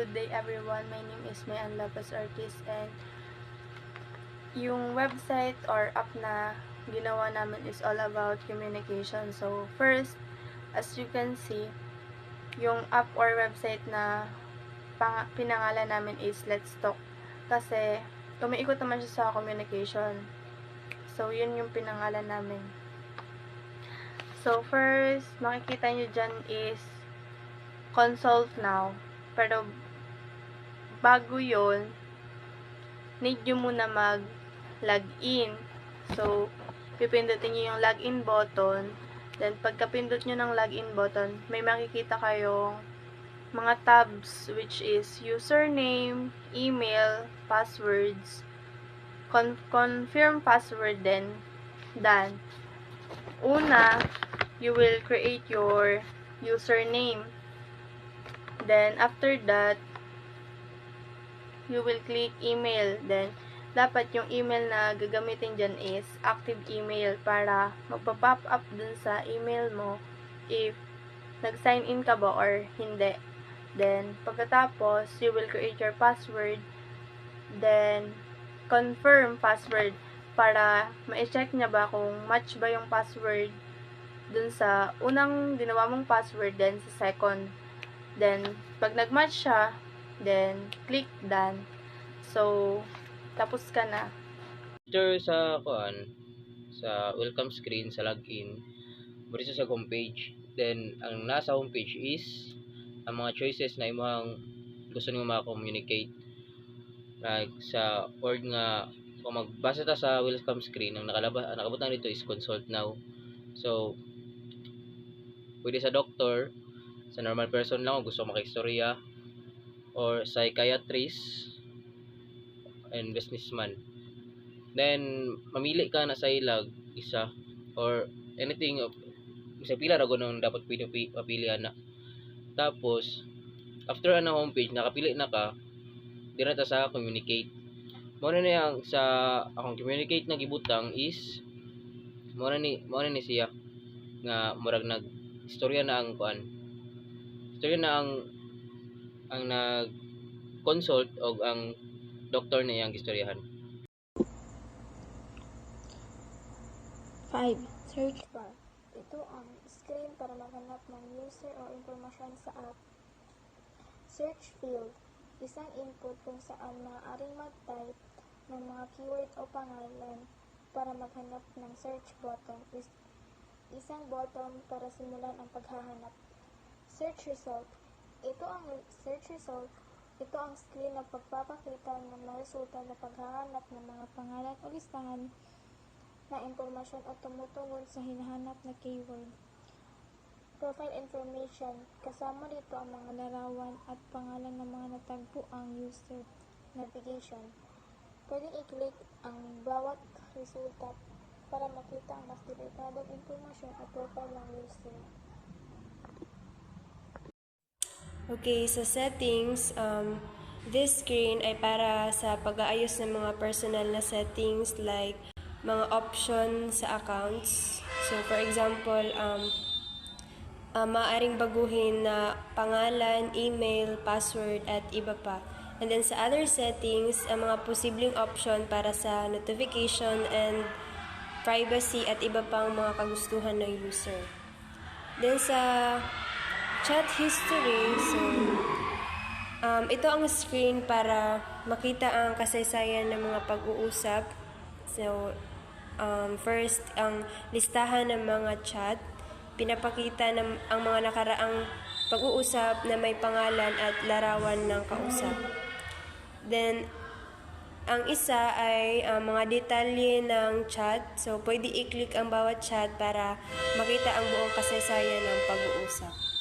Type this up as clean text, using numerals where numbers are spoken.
good day everyone. My name is Mayan Lopez Ortiz, and yung website or app na ginawa namin is all about communication. So first, as you can see, yung app or website na pinangalan namin is Let's Talk. Kasi umiikot naman siya sa communication. So yun yung pinangalan namin. So first, makikita nyo dyan is consult now. Pero bago yun, need nyo muna mag-login. So, pipindutin nyo yung login button. Then, pagkapindot nyo ng login button, may makikita kayong mga tabs, which is username, email, passwords, confirm password, then done. Una, you will create your username. Then, after that, you will click email. Then, dapat yung email na gagamitin dyan is active email para magpa-pop up dun sa email mo if nag-sign in ka ba or hindi. Then, pagkatapos, you will create your password. Then, confirm password para ma-check niya ba kung match ba yung password dun sa unang ginawa mong password, then sa second. Then, pag nag-match siya, then, click done. So, tapos ka na. After sa welcome screen, sa login, muli sa homepage. Then, ang nasa homepage is ang mga choices na imong gusto nyo maka-communicate. Like, sa word nga, kung magbasa ta sa welcome screen, ang nakabutang dito is consult now. So, pwede sa doctor, sa normal person lang kung gusto maka-istorya, or psychiatrist, and businessman. Then, mamili ka na sa ilag isa, or anything of isa pila ra gunong dapat pilihan na. Tapos, after ang homepage, nakapili na ka, dira ta sa communicate. Mo na yang sa akong communicate na gibutang is mo na ni siya nga murag nag istorya na ang kuan. Istorya na ang nag consult og ang doktor na yang istoryahan. 5. Search bar. Ito ang screen para maghanap ng user o impormasyon sa app. Search field. Isang input kung saan maaaring mag-type ng mga keyword o pangalan para maghanap ng search button. Isang button para simulan ang paghahanap. Search result. Ito ang search result. Ito ang screen na pagpapakita ng mga resulta na paghahanap ng mga pangalan o listahan na impormasyon o tumutugon sa hinahanap na keyword. Profile information. Kasama dito ang mga larawan at pangalan ng mga natagpuang user. Navigation. Pwedeng i-click ang bawat resulta para makita ang mas delikadong impormasyon at profile ng user. Okay, sa settings, this screen ay para sa pag-aayos ng mga personal na settings like mga option sa accounts. So, for example, maaaring baguhin na pangalan, email, password, at iba pa. And then sa other settings, ang mga posibleng option para sa notification and privacy at iba pang mga kagustuhan ng user. Then sa chat history, so ito ang screen para makita ang kasaysayan ng mga pag-uusap. So, first, ang listahan ng mga chat, pinapakita ng ang mga nakaraang pag-uusap na may pangalan at larawan ng kausap. Then, ang isa ay mga detalye ng chat. So, pwede i-click ang bawat chat para makita ang buong kasaysayan ng pag-uusap.